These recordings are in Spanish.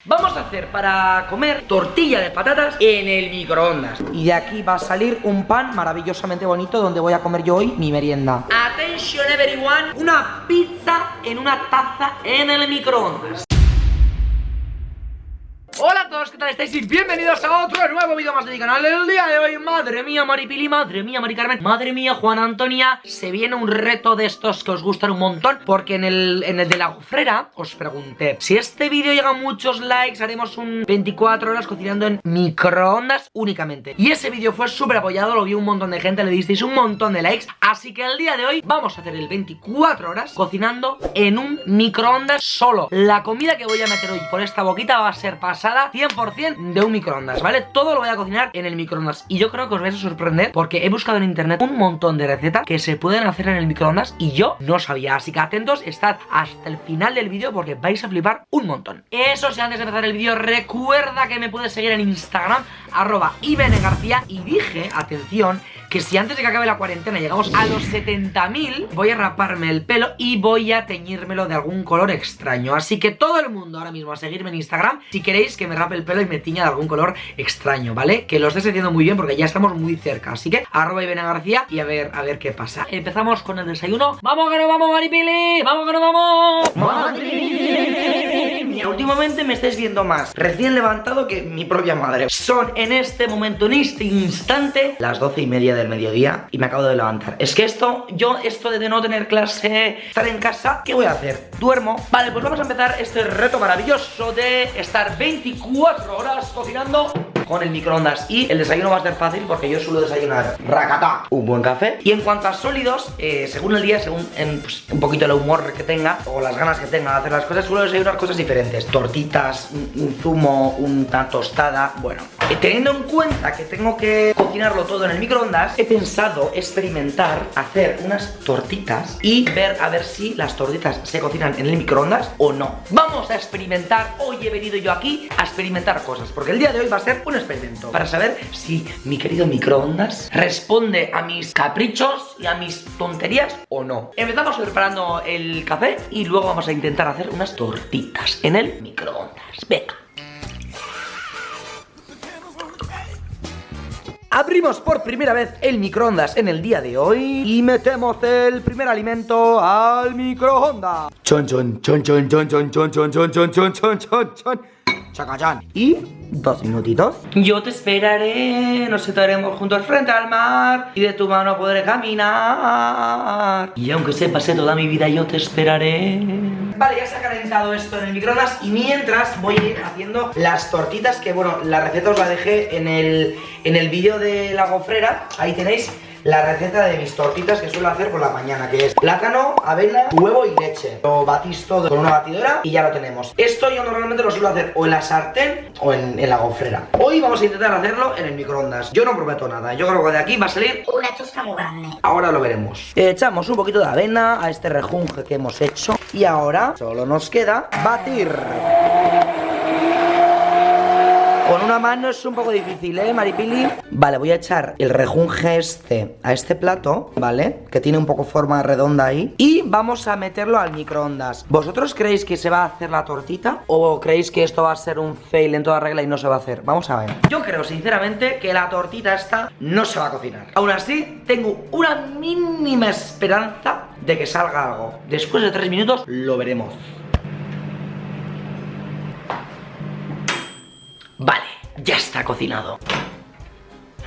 Vamos a hacer para comer tortilla de patatas en el microondas. Y de aquí va a salir un pan maravillosamente bonito donde voy a comer yo hoy mi merienda. Attention everyone, una pizza en una taza en el microondas. Hola a todos, ¿qué tal estáis? Y bienvenidos a otro nuevo vídeo más de mi canal. El día de hoy, madre mía Maripili, madre mía Mari Carmen, madre mía Juana Antonia, se viene un reto de estos que os gustan un montón. Porque en el de la gofrera os pregunté, si este vídeo llega a muchos likes, haremos un 24 horas cocinando en microondas únicamente. Y ese vídeo fue súper apoyado, lo vio un montón de gente, le disteis un montón de likes. Así que el día de hoy vamos a hacer el 24 horas cocinando en un microondas solo. La comida que voy a meter hoy por esta boquita va a ser pasada 100% de un microondas, ¿vale? Todo lo voy a cocinar en el microondas. Y yo creo que os vais a sorprender porque he buscado en internet un montón de recetas que se pueden hacer en el microondas y yo no sabía. Así que atentos, estad hasta el final del vídeo porque vais a flipar un montón. Eso sí, antes de empezar el vídeo, recuerda que me puedes seguir en Instagram @ibngarcía. Y dije, atención, que si antes de que acabe la cuarentena llegamos a los 70.000, voy a raparme el pelo y voy a teñírmelo de algún color extraño. Así que todo el mundo ahora mismo a seguirme en Instagram si queréis que me rape el pelo y me tiña de algún color extraño, ¿vale? Que lo estéis haciendo muy bien porque ya estamos muy cerca. Así que @ibngarcía y a ver qué pasa. Empezamos con el desayuno. ¡Vamos que no vamos, Maripili! ¡Vamos que no vamos! ¡Madre mía! Últimamente me estáis viendo más recién levantado que mi propia madre. Son en este momento, en este instante, las 12:30 del mediodía y me acabo de levantar. Es que esto de no tener clase, estar en casa, ¿qué voy a hacer? Duermo. Vale, pues vamos a empezar este reto maravilloso de estar 24 horas cocinando con el microondas. Y el desayuno va a ser fácil porque yo suelo desayunar racatá, un buen café. Y en cuanto a sólidos, según el día, según pues, un poquito el humor que tenga o las ganas que tenga de hacer las cosas, suelo desayunar cosas diferentes. Tortitas, un zumo, una tostada. Bueno, teniendo en cuenta que tengo que cocinarlo todo en el microondas, he pensado experimentar hacer unas tortitas y ver a ver si las tortitas se cocinan en el microondas o no. Vamos a experimentar. Hoy he venido yo aquí a experimentar cosas porque el día de hoy va a ser un experimento para saber si mi querido microondas responde a mis caprichos y a mis tonterías o no. Empezamos preparando el café y luego vamos a intentar hacer unas tortitas en el microondas. Venga. Abrimos por primera vez el microondas en el día de hoy y metemos el primer alimento al microondas. Chon chon chon chon chon chon chon chon chon chon chon chon chon chon. Chacachán. Y 2 minutitos. Yo te esperaré, nos sentaremos juntos frente al mar y de tu mano podré caminar. Y aunque se pase toda mi vida, yo te esperaré. Vale, ya se ha calentado esto en el microondas y mientras voy a ir haciendo las tortitas que, bueno, la receta os la dejé en el vídeo de la gofrera. Ahí tenéis la receta de mis tortitas que suelo hacer por la mañana, que es plátano, avena, huevo y leche. Lo batís todo con una batidora y ya lo tenemos. Esto yo normalmente lo suelo hacer o en la sartén o en la gofrera. Hoy vamos a intentar hacerlo en el microondas. Yo no prometo nada, yo creo que de aquí va a salir una tosta muy grande. Ahora lo veremos. Echamos un poquito de avena a este rejunje que hemos hecho y ahora solo nos queda batir. Con una mano es un poco difícil, Maripili? Vale, voy a echar el rejunje a este plato, ¿vale? Que tiene un poco forma redonda ahí. Y vamos a meterlo al microondas. ¿Vosotros creéis que se va a hacer la tortita? ¿O creéis que esto va a ser un fail en toda regla y no se va a hacer? Vamos a ver. Yo creo, sinceramente, que la tortita esta no se va a cocinar. Aún así, tengo una mínima esperanza de que salga algo. Después de 3 minutos, lo veremos. Vale, ya está cocinado.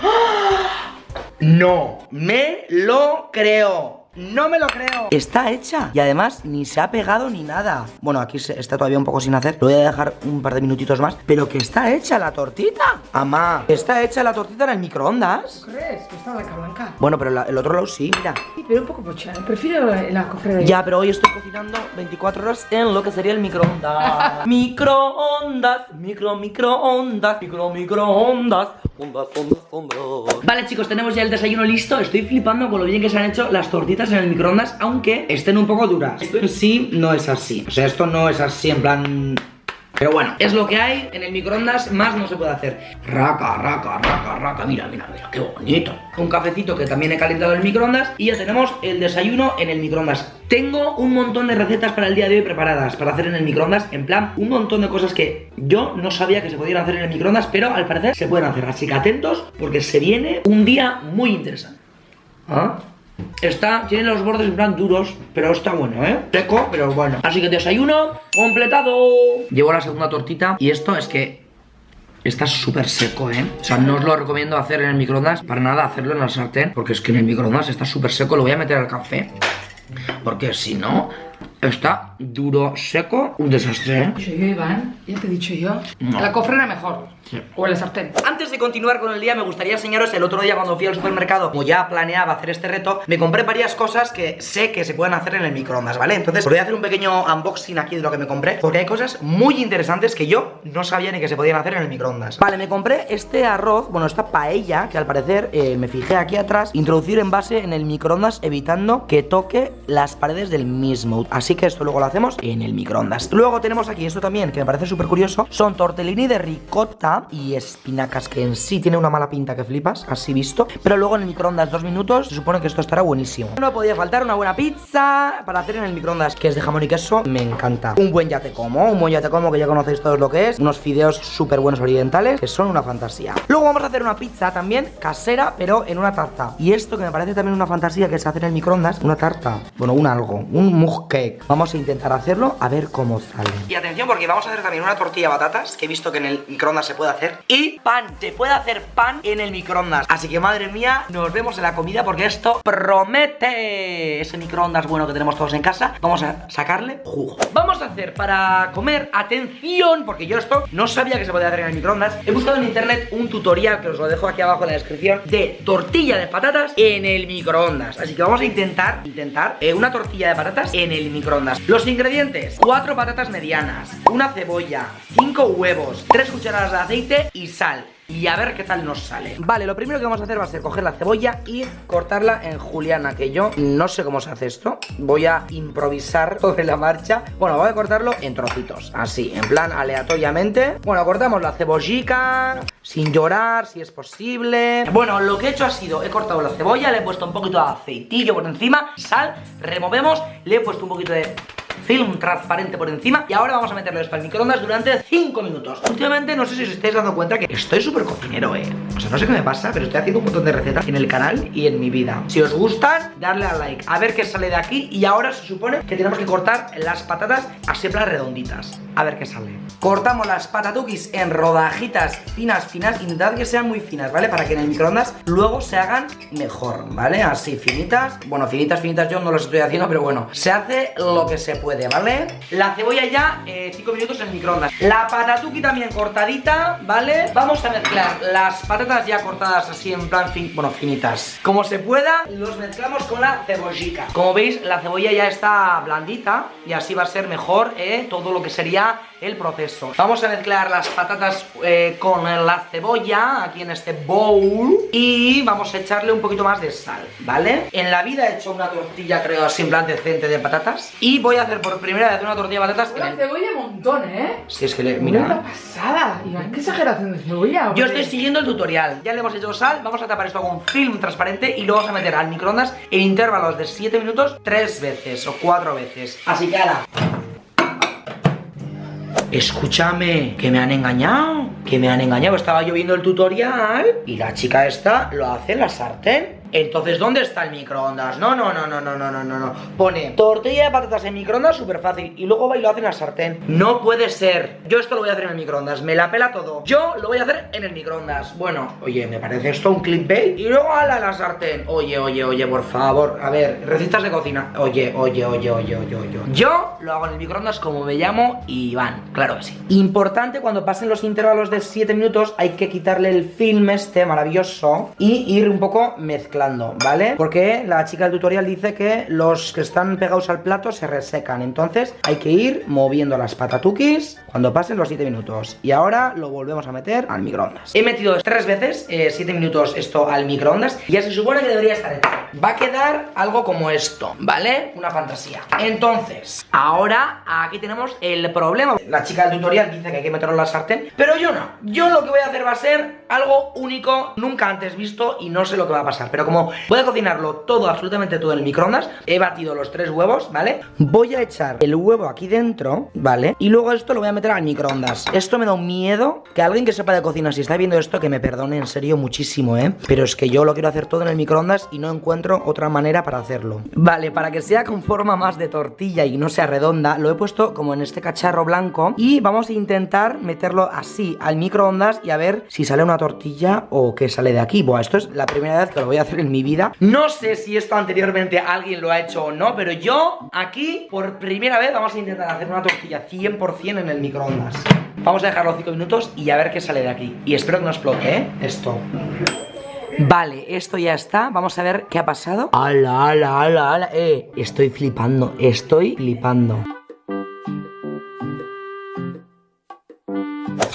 ¡Ah! No me lo creo. No me lo creo. Está hecha y además ni se ha pegado ni nada. Bueno, aquí está todavía un poco sin hacer. Lo voy a dejar un par de minutitos más. Pero que está hecha la tortita. Amá, está hecha la tortita en el microondas. ¿Tú crees? Que está blanca blanca. Bueno, pero el otro lado sí, mira. Sí, pero un poco pocha. Prefiero la cofrera. Ya, pero hoy estoy cocinando 24 horas en lo que sería el microondas. Microondas, microondas, microondas. Vale, chicos, tenemos ya el desayuno listo. Estoy flipando con lo bien que se han hecho las tortitas en el microondas, aunque estén un poco duras. Esto en sí no es así. O sea, esto no es así en plan Pero bueno, es lo que hay. En el microondas más no se puede hacer. Raca, raca, raca, raca. Mira, mira, mira, qué bonito. Un cafecito que también he calentado en el microondas. Y ya tenemos el desayuno en el microondas. Tengo un montón de recetas para el día de hoy preparadas para hacer en el microondas. En plan, un montón de cosas que yo no sabía que se podían hacer en el microondas, pero al parecer se pueden hacer. Así que atentos, porque se viene un día muy interesante. ¿Ah? Tiene los bordes en plan duros, pero está bueno, seco, pero bueno. Así que desayuno completado. Llevo la segunda tortita y esto es que está súper seco, o sea, no os lo recomiendo hacer en el microondas. Para nada hacerlo en la sartén, porque es que en el microondas está súper seco. Lo voy a meter al café, porque si no, está duro, seco, un desastre, Yo, Iván, ya te he dicho yo. No. La cofrera mejor. Sí. O en la sartén. Antes de continuar con el día, me gustaría enseñaros el otro día cuando fui al supermercado. Como ya planeaba hacer este reto, me compré varias cosas que sé que se pueden hacer en el microondas, ¿vale? Entonces, os voy a hacer un pequeño unboxing aquí de lo que me compré, porque hay cosas muy interesantes que yo no sabía ni que se podían hacer en el microondas. Vale, me compré este arroz, bueno, esta paella, que al parecer, me fijé aquí atrás, introducir envase en el microondas evitando que toque las paredes del mismo. Así que esto luego lo hacemos en el microondas. Luego tenemos aquí esto también, que me parece súper curioso. Son tortellini de ricota y espinacas, que en sí tiene una mala pinta que flipas, así visto. Pero luego en el microondas 2 minutos, se supone que esto estará buenísimo. No podía faltar una buena pizza para hacer en el microondas, que es de jamón y queso, me encanta. Un buen ya te como, que ya conocéis todos lo que es. Unos fideos súper buenos orientales, que son una fantasía. Luego vamos a hacer una pizza también casera, pero en una tarta. Y esto que me parece también una fantasía, que se hace en el microondas, una tarta, bueno, un mug cake. Vamos a intentar hacerlo, a ver cómo sale. Y atención, porque vamos a hacer también una tortilla de patatas, que he visto que en el microondas se puede hacer. Y pan, se puede hacer pan en el microondas. Así que madre mía, nos vemos en la comida, porque esto promete. Ese microondas bueno que tenemos todos en casa, vamos a sacarle jugo. Vamos a hacer para comer, atención, porque yo esto no sabía que se podía hacer en el microondas. He buscado en internet un tutorial, que os lo dejo aquí abajo en la descripción, de tortilla de patatas en el microondas. Así que vamos a intentar una tortilla de patatas en el microondas. Los ingredientes: 4 patatas medianas, una cebolla, 5 huevos, 3 cucharadas de aceite y sal. Y a ver qué tal nos sale. Vale, lo primero que vamos a hacer va a ser coger la cebolla y cortarla en juliana, que yo no sé cómo se hace esto. Voy a improvisar sobre la marcha. Bueno, voy a cortarlo en trocitos, así, en plan aleatoriamente. Bueno, cortamos la cebollica sin llorar, si es posible. Bueno, lo que he hecho ha sido, he cortado la cebolla, le he puesto un poquito de aceitillo por encima, sal, removemos, le he puesto un poquito de film transparente por encima. Y ahora vamos a meterlo después al microondas durante 5 minutos. Últimamente no sé si os estáis dando cuenta que estoy súper cocinero, O sea, no sé qué me pasa, pero estoy haciendo un montón de recetas en el canal y en mi vida. Si os gustan, darle al like, a ver qué sale de aquí. Y ahora se supone que tenemos que cortar las patatas así en plan redonditas. A ver qué sale. Cortamos las patatukis en rodajitas finas, intentad que sean muy finas, ¿vale? Para que en el microondas luego se hagan mejor, ¿vale? Así, finitas. Bueno, finitas yo no las estoy haciendo, pero bueno, se hace lo que se puede, ¿vale? La cebolla ya, 5 minutos en el microondas. La patatuki también cortadita, ¿vale? Vamos a mezclar las patatas ya cortadas así en plan finitas. Como se pueda, los mezclamos con la cebollica. Como veis, la cebolla ya está blandita y así va a ser mejor, todo lo que sería el proceso. Vamos a mezclar las patatas con la cebolla aquí en este bowl y vamos a echarle un poquito más de sal, ¿vale? En la vida he hecho una tortilla, creo, así en plan decente de patatas y voy a hacer por primera vez una tortilla de patatas. La cebolla un montón, Si es que mira. Una pasada. Iván, qué exageración de cebolla. Yo estoy siguiendo el tutorial. Ya le hemos hecho sal. Vamos a tapar esto con film transparente y lo vamos a meter al microondas en intervalos de 7 minutos 3 veces o 4 veces. Así que ahora. Escúchame, que me han engañado. Estaba yo viendo el tutorial y la chica esta lo hace en la sartén. Entonces, ¿dónde está el microondas? No. Pone tortilla de patatas en microondas, súper fácil. Y luego va y lo hace en la sartén. No puede ser. Yo esto lo voy a hacer en el microondas. Me la pela todo. Yo lo voy a hacer en el microondas. Bueno, oye, me parece esto un clickbait. Y luego a la sartén. Oye, por favor. A ver, recetas de cocina. Oye. Yo lo hago en el microondas como me llamo Iván. Claro que sí. Importante, cuando pasen los intervalos de 7 minutos, hay que quitarle el film este maravilloso y ir un poco mezclando, ¿vale? Porque la chica del tutorial dice que los que están pegados al plato se resecan. Entonces hay que ir moviendo las patatukis cuando pasen los 7 minutos. Y ahora lo volvemos a meter al microondas. He metido 3 veces 7 minutos esto al microondas y ya se supone que debería estar hecho. va a quedar algo como esto, ¿vale? Una fantasía. Entonces, ahora aquí tenemos el problema. La chica del tutorial dice que hay que meterlo en la sartén, pero yo no. Yo lo que voy a hacer va a ser algo único, nunca antes visto, y no sé lo que va a pasar. Pero como voy a cocinarlo todo, absolutamente todo en el microondas, he batido los 3 huevos, ¿vale? Voy a echar el huevo aquí dentro, ¿vale? Y luego esto lo voy a meter al microondas. Esto me da un miedo, que alguien que sepa de cocina, si está viendo esto, que me perdone en serio muchísimo, ¿eh? Pero es que yo lo quiero hacer todo en el microondas y no encuentro otra manera para hacerlo. Vale, para que sea con forma más de tortilla y no sea redonda, lo he puesto como en este cacharro blanco y vamos a intentar meterlo así al microondas y a ver si sale una tortilla o qué sale de aquí. Buah, esto es la primera vez que lo voy a hacer en mi vida. No sé si esto anteriormente alguien lo ha hecho o no, pero yo aquí por primera vez vamos a intentar hacer una tortilla 100% en el microondas. Vamos a dejarlo 5 minutos y a ver qué sale de aquí. Y espero que no explote, ¿eh? Esto. Vale, esto ya está. Vamos a ver qué ha pasado. ¡Hala, hala, hala, hala! Estoy flipando, estoy flipando.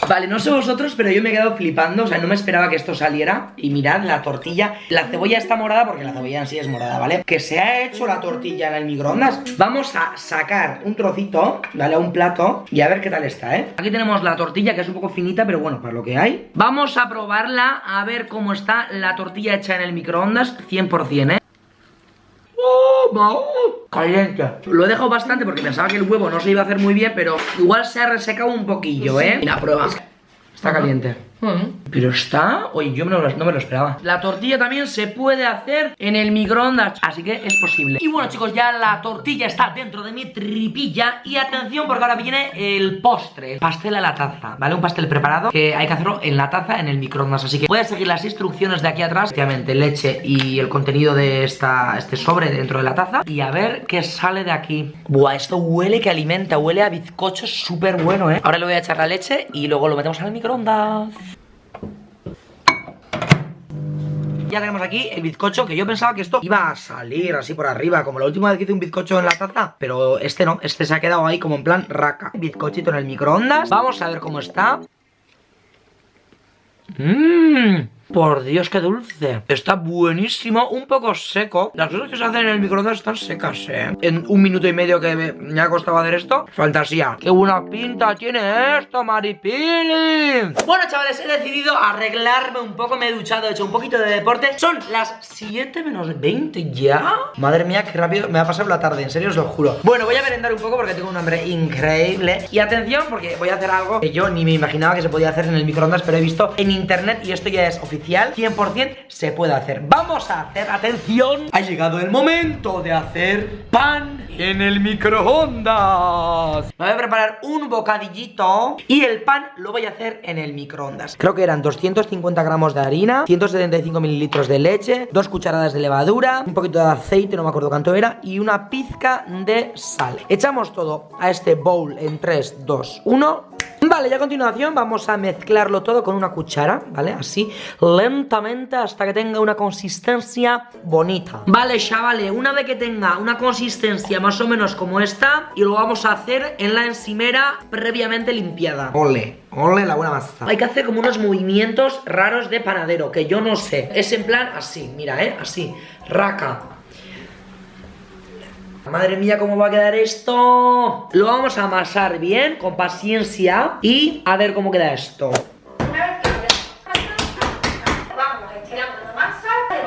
Vale, no sé vosotros, pero yo me he quedado flipando. O sea, no me esperaba que esto saliera. Y mirad, la tortilla, la cebolla está morada porque la cebolla en sí es morada, ¿vale? Que se ha hecho la tortilla en el microondas. Vamos a sacar un trocito, ¿vale? A un plato y a ver qué tal está, ¿eh? Aquí tenemos la tortilla, que es un poco finita, pero bueno, para lo que hay. Vamos a probarla, a ver cómo está la tortilla hecha en el microondas 100%, ¿eh? Caliente. Lo he dejado bastante porque pensaba que el huevo no se iba a hacer muy bien, pero igual se ha resecado un poquillo, ¿eh? Mira, prueba. Está caliente. Pero está... Oye, yo no me lo esperaba. La tortilla también se puede hacer en el microondas, así que es posible. Y bueno, chicos, ya la tortilla está dentro de mi tripilla. Y atención, porque ahora viene el postre, el pastel a la taza, ¿vale? Un pastel preparado que hay que hacerlo en la taza, en el microondas. Así que voy a seguir las instrucciones de aquí atrás. Efectivamente, leche y el contenido de este sobre dentro de la taza. Y a ver qué sale de aquí. Buah, esto huele que alimenta, huele a bizcocho súper bueno, ¿eh? Ahora le voy a echar la leche y luego lo metemos al microondas. Ya tenemos aquí el bizcocho, que yo pensaba que esto iba a salir así por arriba, como la última vez que hice un bizcocho en la taza, pero este no, este se ha quedado ahí como en plan raca. Bizcochito en el microondas, vamos a ver cómo está. Por Dios, qué dulce. Está buenísimo, un poco seco. Las cosas que se hacen en el microondas están secas, En 1 minuto y medio que me ha costado hacer esto, fantasía. Qué buena pinta tiene esto, Maripili. Bueno, chavales, he decidido arreglarme un poco. Me he duchado, he hecho un poquito de deporte. Son las 7 menos 20 ya. Madre mía, qué rápido me va a pasar la tarde, en serio os lo juro. Bueno, voy a merendar un poco porque tengo un hambre increíble. Y atención, porque voy a hacer algo que yo ni me imaginaba que se podía hacer en el microondas, pero he visto en internet y esto ya es oficial. 100% se puede hacer. Vamos a hacer, atención, ha llegado el momento de hacer pan en el microondas. Me voy a preparar un bocadillito y el pan lo voy a hacer en el microondas. Creo que eran 250 gramos de harina, 175 mililitros de leche, 2 cucharadas de levadura, un poquito de aceite, no me acuerdo cuánto era, y una pizca de sal. Echamos todo a este bowl en 3, 2, 1. Vale, y a continuación vamos a mezclarlo todo con una cuchara, ¿vale? Así, lentamente hasta que tenga una consistencia bonita. Vale, chavales, una vez que tenga una consistencia más o menos como esta, y lo vamos a hacer en la encimera previamente limpiada. Ole, ole la buena masa. Hay que hacer como unos movimientos raros de panadero, que yo no sé. Es en plan así, mira, así, raca. Madre mía, ¿cómo va a quedar esto? Lo vamos a amasar bien, con paciencia. Y a ver cómo queda esto.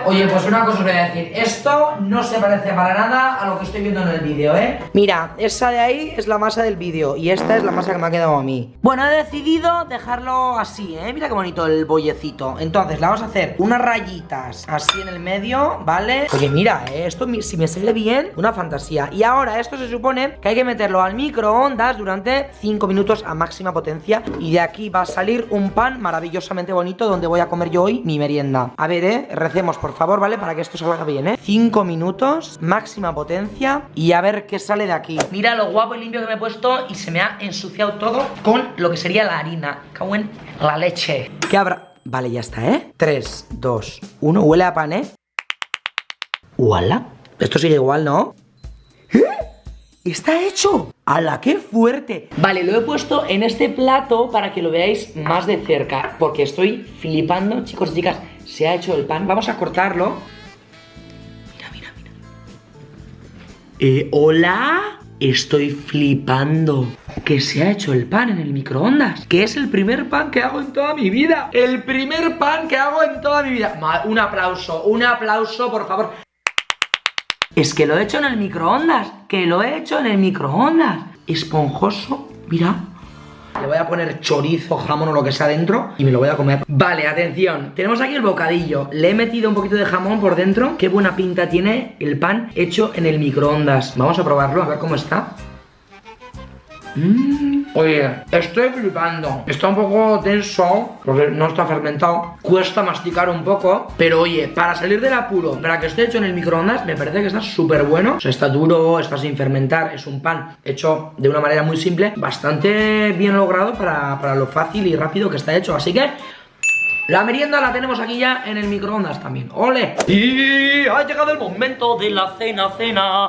Oye, pues una cosa os voy a decir. Esto no se parece para nada a lo que estoy viendo en el vídeo, Mira, esa de ahí es la masa del vídeo y esta es la masa que me ha quedado a mí. Bueno, he decidido dejarlo así, Mira qué bonito el bollecito. Entonces, le vamos a hacer unas rayitas así en el medio, ¿vale? Oye, mira, esto si me sale bien, una fantasía. Y ahora esto se supone que hay que meterlo al microondas durante 5 minutos a máxima potencia. Y de aquí va a salir un pan maravillosamente bonito donde voy a comer yo hoy mi merienda. A ver, recemos por favor, ¿vale? Para que esto salga bien, 5 minutos, máxima potencia. Y a ver qué sale de aquí. Mira lo guapo y limpio que me he puesto. Y se me ha ensuciado todo con lo que sería la harina. Cago en la leche. ¿Qué habrá? Vale, ya está, 3, 2, 1. Huele a pan, ¡Uala! Esto sigue igual, ¿no? ¡Está hecho! ¡Hala, qué fuerte! Vale, lo he puesto en este plato para que lo veáis más de cerca, porque estoy flipando, chicos y chicas. Se ha hecho el pan. Vamos a cortarlo. Hola. Estoy flipando que se ha hecho el pan en el microondas. Que es el primer pan que hago en toda mi vida. El primer pan que hago en toda mi vida. Un aplauso, por favor. Es que lo he hecho en el microondas. Que lo he hecho en el microondas. Esponjoso, mira. Le voy a poner chorizo, jamón o lo que sea dentro y me lo voy a comer. Vale, atención, tenemos aquí el bocadillo. Le he metido un poquito de jamón por dentro. Qué buena pinta tiene el pan hecho en el microondas. Vamos a probarlo, a ver cómo está. Oye, estoy flipando. Está un poco tenso porque no está fermentado. Cuesta masticar un poco. Pero oye, para salir del apuro, para que esté hecho en el microondas, me parece que está súper bueno. O sea, está duro, está sin fermentar. Es un pan hecho de una manera muy simple. Bastante bien logrado para lo fácil y rápido que está hecho. Así que la merienda la tenemos aquí ya en el microondas también. ¡Ole! Y ha llegado el momento de la cena.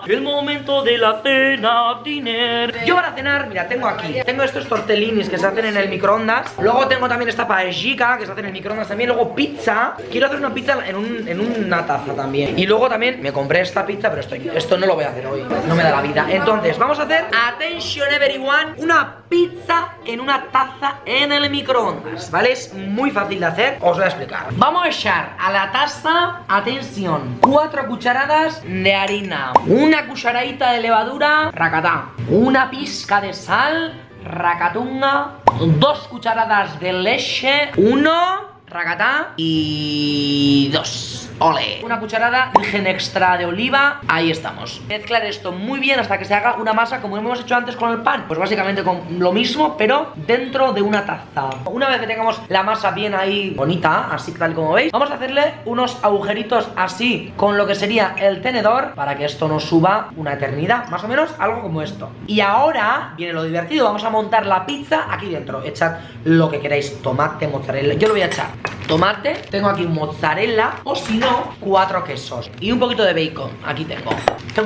El momento de la cena, dinner. Yo para cenar, mira, tengo estos tortellinis que se hacen en el microondas. Luego tengo también esta paellica que se hace en el microondas también. Luego pizza. Quiero hacer una pizza en una taza también. Y luego también me compré esta pizza, pero esto no lo voy a hacer hoy. No me da la vida. Entonces, vamos a hacer, attention everyone, una pizza en una taza en el microondas, ¿vale? Es muy fácil de hacer. Os voy a explicar. Vamos a echar a la taza, atención, 4 cucharadas de harina, una cucharadita de levadura, racatá, una pizca de sal, racatunga, 2 cucharadas de leche, 1, racatá, y 2. Ole. Una cucharada de virgen extra de oliva. Ahí estamos. Mezclar esto muy bien hasta que se haga una masa como hemos hecho antes con el pan. Pues básicamente con lo mismo, pero dentro de una taza. Una vez que tengamos la masa bien ahí bonita, así tal como veis, vamos a hacerle unos agujeritos así con lo que sería el tenedor para que esto nos suba una eternidad. Más o menos algo como esto. Y ahora viene lo divertido. Vamos a montar la pizza aquí dentro. Echad lo que queráis. Tomate, mozzarella. Yo lo voy a echar tomate. Tengo aquí mozzarella. O si no, 4 quesos y un poquito de bacon. Aquí tengo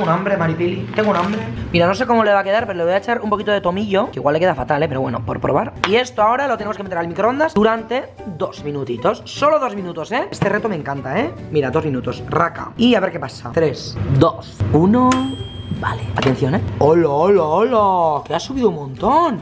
un hambre, Maripili. Tengo un hambre. Mira, no sé cómo le va a quedar, pero le voy a echar un poquito de tomillo, que igual le queda fatal, pero bueno, por probar. Y esto ahora lo tenemos que meter al microondas durante 2 minutitos. Solo 2 minutos, ¿eh? Este reto me encanta, ¿eh? Mira, 2 minutos. Raca. Y a ver qué pasa. 3, 2, 1... Vale, atención, ¿eh? ¡Hola, hola, hola! Que ha subido un montón.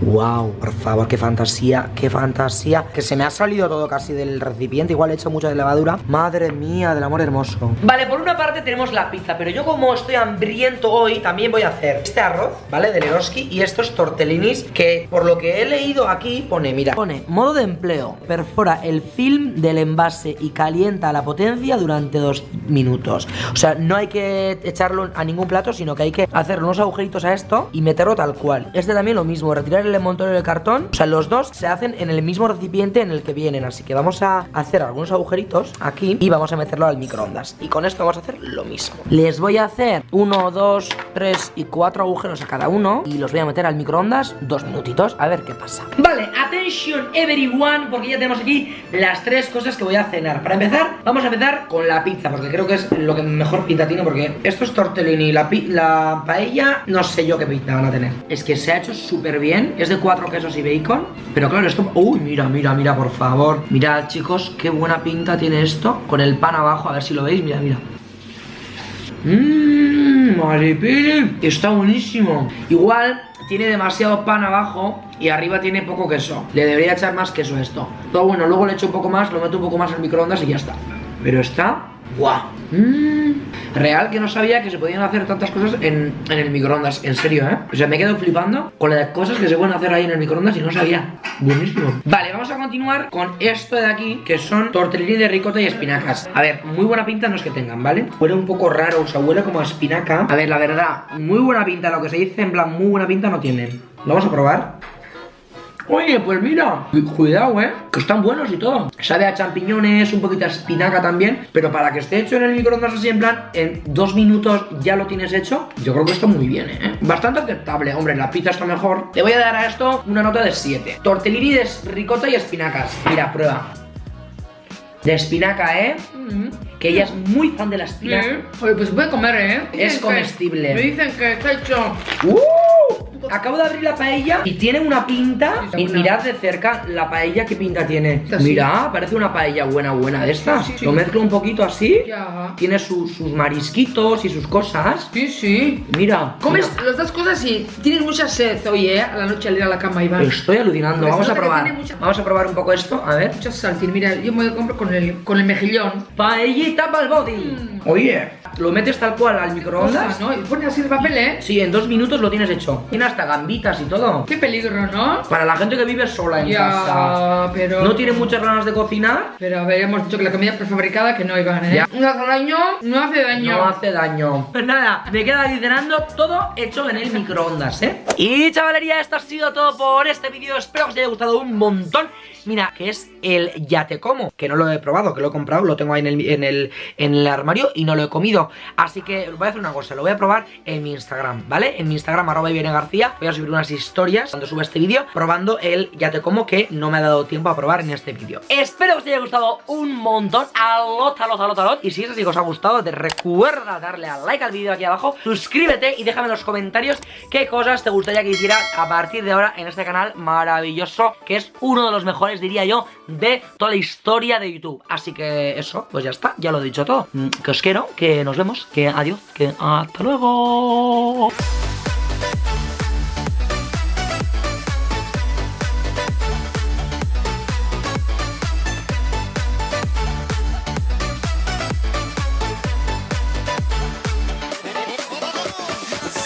¡Wow! Por favor, qué fantasía, qué fantasía. Que se me ha salido todo casi del recipiente. Igual he hecho mucha de levadura. Madre mía, del amor hermoso. Vale, por una parte tenemos la pizza, pero yo como estoy hambriento hoy, también voy a hacer este arroz, ¿vale? De Leroski y estos tortellinis que, por lo que he leído aquí, pone, mira, pone, modo de empleo. Perfora el film del envase y calienta a la potencia durante 2 minutos. O sea, no hay que echarlo a ningún plato, sino que hay que hacer unos agujeritos a esto y meterlo tal cual. Este también lo mismo, retirar el envoltorio del cartón. O sea, los dos se hacen en el mismo recipiente en el que vienen. Así que vamos a hacer algunos agujeritos aquí y vamos a meterlo al microondas. Y con esto vamos a hacer lo mismo. Les voy a hacer 1, 2, 3 y 4 agujeros a cada uno y los voy a meter al microondas 2 minutitos a ver qué pasa. Vale, attention everyone, porque ya tenemos aquí las 3 cosas que voy a cenar. Para empezar, vamos a empezar con la pizza, porque creo que es lo que mejor pinta tiene, porque estos tortellini, la paella, no sé yo qué pinta van a tener. Es que se ha hecho súper bien. Es de 4 quesos y bacon. Pero claro, esto... Uy, mira, mira, mira, por favor. Mirad, chicos, qué buena pinta tiene esto. Con el pan abajo, a ver si lo veis. Mira, mira. Maripili. Está buenísimo. Igual tiene demasiado pan abajo y arriba tiene poco queso. Le debería echar más queso a esto. Todo bueno, luego le echo un poco más, lo meto un poco más en el microondas y ya está. Pero está... ¡guau! Real que no sabía que se podían hacer tantas cosas en el microondas. En serio, ¿eh? O sea, me he quedado flipando con las cosas que se pueden hacer ahí en el microondas y no sabía. Buenísimo. Vale, vamos a continuar con esto de aquí, que son tortellini de ricota y espinacas. A ver, muy buena pinta no es que tengan, ¿vale? Huele un poco raro, o sea, huele como a espinaca. A ver, la verdad, muy buena pinta. Lo que se dice en plan, muy buena pinta no tienen. Lo vamos a probar. Oye, pues mira, cuidado, que están buenos y todo. Sabe a champiñones, un poquito a espinaca también. Pero para que esté hecho en el microondas así en plan, en 2 minutos ya lo tienes hecho, yo creo que está muy bien, bastante aceptable. Hombre, la pizza está mejor. Le voy a dar a esto una nota de 7. Tortellini de ricota y espinacas. Mira, prueba. De espinaca, que ella es muy fan de la espinaca. Oye, pues voy a comer, Es comestible. Me dicen que está hecho... Acabo de abrir la paella y tiene una pinta. Y mirad de cerca la paella, qué pinta tiene. Mira, parece una paella buena de estas. Lo mezclo un poquito así. Ya. Tiene sus marisquitos y sus cosas. Sí. Mira. Comes las dos cosas y tienes mucha sed hoy, a la noche al ir a la cama, Iván. Estoy alucinando. Porque Vamos se a nota que probar. tiene mucha- Vamos a probar un poco esto. A ver. Mucha saltín. Mira, yo me compro con el mejillón. Paellita para el body. Oye, lo metes tal cual al microondas. Cosa, ¿no? Y pones así el papel, ¿eh? Sí, en 2 minutos lo tienes hecho. Tiene hasta gambitas y todo. Qué peligro, ¿no? Para la gente que vive sola en Ya, casa. pero... No tiene muchas ganas de cocinar. Pero a ver, hemos dicho que la comida prefabricada que no, Iván, ¿eh? Ya. No hace daño, no hace daño. No hace daño. Pues nada, me queda aquí cenando todo hecho en el microondas, ¿eh? Y chavalería, esto ha sido todo por este vídeo. Espero que os haya gustado un montón. Mira, que es el Ya Te Como, que no lo he probado, que lo he comprado, lo tengo ahí en el armario y no lo he comido. Así que voy a hacer una cosa, lo voy a probar en mi Instagram, ¿vale? En mi Instagram, @IreneGarcía, voy a subir unas historias cuando suba este vídeo probando el Ya Te Como, que no me ha dado tiempo a probar en este vídeo. Espero que os haya gustado un montón, a lot. Y si es así que os ha gustado, te recuerda darle al like al vídeo aquí abajo, suscríbete y déjame en los comentarios qué cosas te gustaría que hiciera a partir de ahora en este canal maravilloso, que es uno de los mejores, diría yo, de toda la historia de YouTube. Así que eso, pues ya está, ya lo he dicho todo. Que os quiero, que nos vemos, que adiós, que hasta luego.